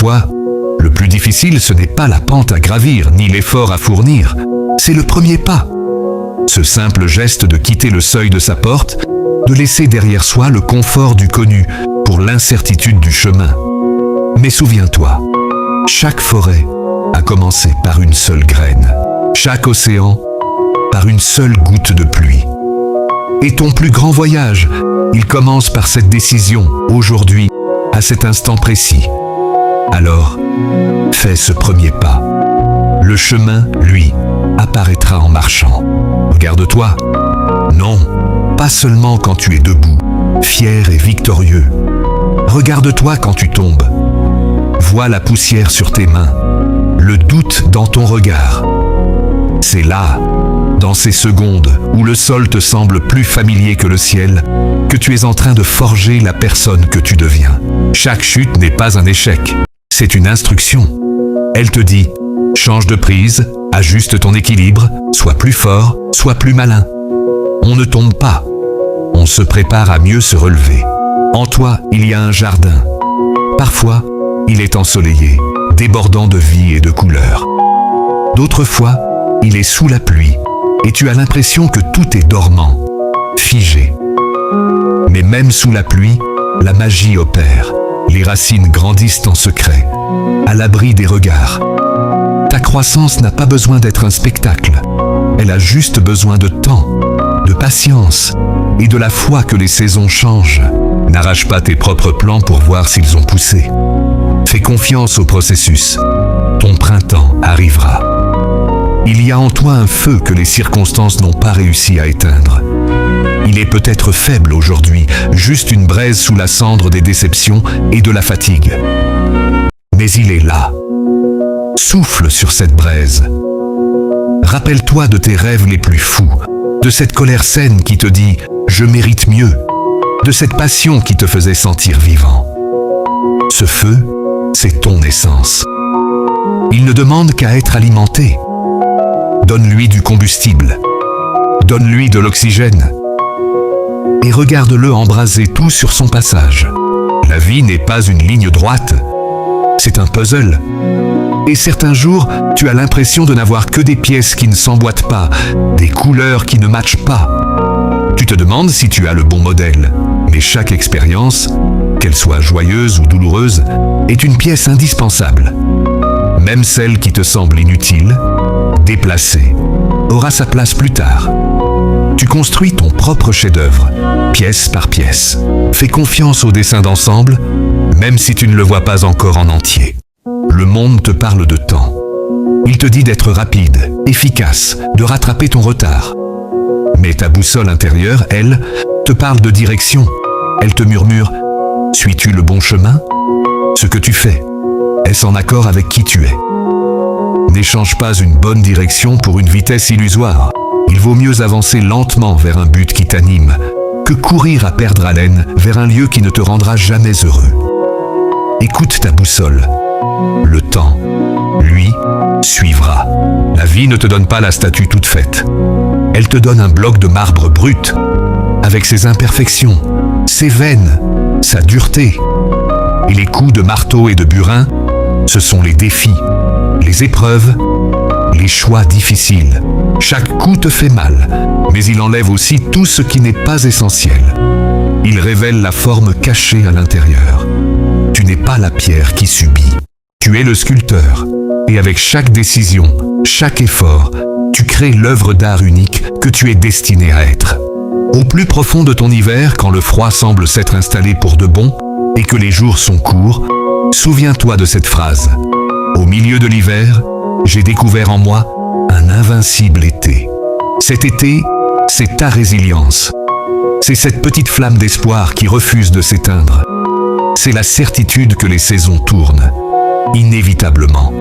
Parfois, le plus difficile, ce n'est pas la pente à gravir, ni l'effort à fournir, c'est le premier pas. Ce simple geste de quitter le seuil de sa porte, de laisser derrière soi le confort du connu pour l'incertitude du chemin. Mais souviens-toi, chaque forêt a commencé par une seule graine, chaque océan par une seule goutte de pluie. Et ton plus grand voyage, il commence par cette décision, aujourd'hui, à cet instant précis. Alors, fais ce premier pas. Le chemin, lui, apparaîtra en marchant. Regarde-toi. Non, pas seulement quand tu es debout, fier et victorieux. Regarde-toi quand tu tombes. Vois la poussière sur tes mains, le doute dans ton regard. C'est là, dans ces secondes où le sol te semble plus familier que le ciel, que tu es en train de forger la personne que tu deviens. Chaque chute n'est pas un échec, c'est une instruction. Elle te dit, change de prise, ajuste ton équilibre, sois plus fort, sois plus malin. On ne tombe pas, on se prépare à mieux se relever. En toi, il y a un jardin. Parfois, il est ensoleillé, débordant de vie et de couleurs. D'autres fois, il est sous la pluie et tu as l'impression que tout est dormant, figé. Mais même sous la pluie, la magie opère. Les racines grandissent en secret, à l'abri des regards. Ta croissance n'a pas besoin d'être un spectacle. Elle a juste besoin de temps, de patience et de la foi que les saisons changent. N'arrache pas tes propres plans pour voir s'ils ont poussé. Fais confiance au processus. Ton printemps arrivera. Il y a en toi un feu que les circonstances n'ont pas réussi à éteindre. Il est peut-être faible aujourd'hui, juste une braise sous la cendre des déceptions et de la fatigue. Mais il est là. Souffle sur cette braise. Rappelle-toi de tes rêves les plus fous, de cette colère saine qui te dit « je mérite mieux », de cette passion qui te faisait sentir vivant. Ce feu, c'est ton essence. Il ne demande qu'à être alimenté. Donne-lui du combustible. Donne-lui de l'oxygène. Et regarde-le embraser tout sur son passage. La vie n'est pas une ligne droite. C'est un puzzle. Et certains jours, tu as l'impression de n'avoir que des pièces qui ne s'emboîtent pas, des couleurs qui ne matchent pas. Tu te demandes si tu as le bon modèle. Mais chaque expérience, qu'elle soit joyeuse ou douloureuse, est une pièce indispensable. Même celle qui te semble inutile, déplacée, aura sa place plus tard. Tu construis ton propre chef-d'œuvre, pièce par pièce. Fais confiance au dessin d'ensemble, même si tu ne le vois pas encore en entier. Le monde te parle de temps. Il te dit d'être rapide, efficace, de rattraper ton retard. Mais ta boussole intérieure, elle, te parle de direction. Elle te murmure « Suis-tu le bon chemin ? Ce que tu fais, est-ce en accord avec qui tu es ?» N'échange pas une bonne direction pour une vitesse illusoire. Il vaut mieux avancer lentement vers un but qui t'anime que courir à perdre haleine vers un lieu qui ne te rendra jamais heureux. Écoute ta boussole. Le temps, lui, suivra. La vie ne te donne pas la statue toute faite. Elle te donne un bloc de marbre brut, avec ses imperfections, ses veines, sa dureté. Et les coups de marteau et de burin, ce sont les défis, les épreuves, les choix difficiles. Chaque coup te fait mal, mais il enlève aussi tout ce qui n'est pas essentiel. Il révèle la forme cachée à l'intérieur. Tu n'es pas la pierre qui subit. Tu es le sculpteur. Et avec chaque décision, chaque effort, tu crées l'œuvre d'art unique que tu es destiné à être. Au plus profond de ton hiver, quand le froid semble s'être installé pour de bon et que les jours sont courts, souviens-toi de cette phrase. Au milieu de l'hiver, j'ai découvert en moi un invincible été. Cet été, c'est ta résilience. C'est cette petite flamme d'espoir qui refuse de s'éteindre. C'est la certitude que les saisons tournent, inévitablement.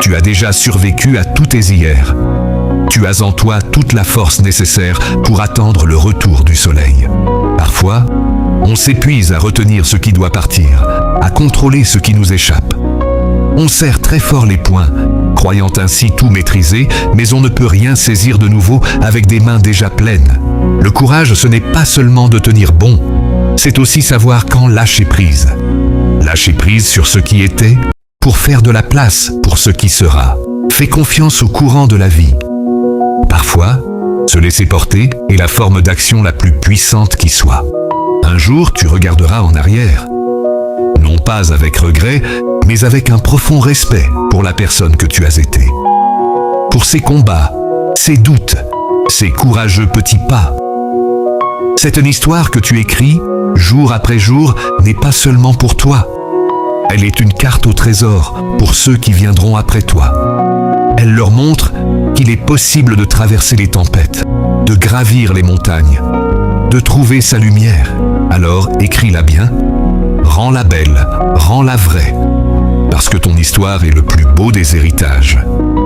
Tu as déjà survécu à tous tes hier. Tu as en toi toute la force nécessaire pour attendre le retour du soleil. Parfois, on s'épuise à retenir ce qui doit partir, à contrôler ce qui nous échappe. On serre très fort les poings, croyant ainsi tout maîtriser, mais on ne peut rien saisir de nouveau avec des mains déjà pleines. Le courage, ce n'est pas seulement de tenir bon, c'est aussi savoir quand lâcher prise. Lâcher prise sur ce qui était pour faire de la place pour ce qui sera. Fais confiance au courant de la vie. Parfois, se laisser porter est la forme d'action la plus puissante qui soit. Un jour, tu regarderas en arrière. Non pas avec regret, mais avec un profond respect pour la personne que tu as été. Pour ses combats, ses doutes, ses courageux petits pas. C'est une histoire que tu écris, jour après jour, n'est pas seulement pour toi. Elle est une carte au trésor pour ceux qui viendront après toi. Elle leur montre qu'il est possible de traverser les tempêtes, de gravir les montagnes, de trouver sa lumière. Alors écris-la bien, rends-la belle, rends-la vraie, parce que ton histoire est le plus beau des héritages.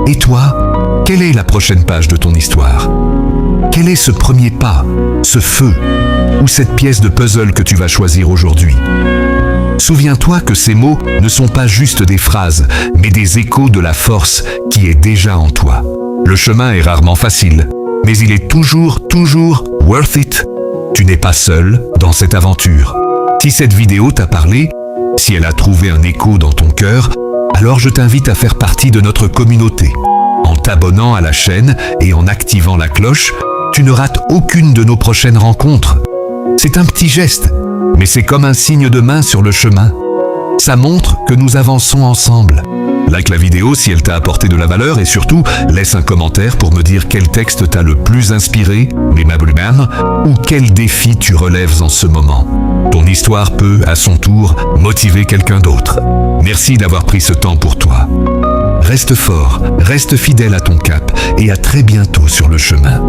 Et toi, quelle est la prochaine page de ton histoire? Quel est ce premier pas, ce feu, ou cette pièce de puzzle que tu vas choisir aujourd'hui? Souviens-toi que ces mots ne sont pas juste des phrases, mais des échos de la force qui est déjà en toi. Le chemin est rarement facile, mais il est toujours worth it. Tu n'es pas seul dans cette aventure. Si cette vidéo t'a parlé, si elle a trouvé un écho dans ton cœur, alors je t'invite à faire partie de notre communauté. En t'abonnant à la chaîne et en activant la cloche, tu ne rates aucune de nos prochaines rencontres. C'est un petit geste, mais c'est comme un signe de main sur le chemin. Ça montre que nous avançons ensemble. Like la vidéo si elle t'a apporté de la valeur et surtout, laisse un commentaire pour me dire quel texte t'a le plus inspiré, ou quel défi tu relèves en ce moment. Ton histoire peut, à son tour, motiver quelqu'un d'autre. Merci d'avoir pris ce temps pour toi. Reste fort, reste fidèle à ton cap et à très bientôt sur le chemin.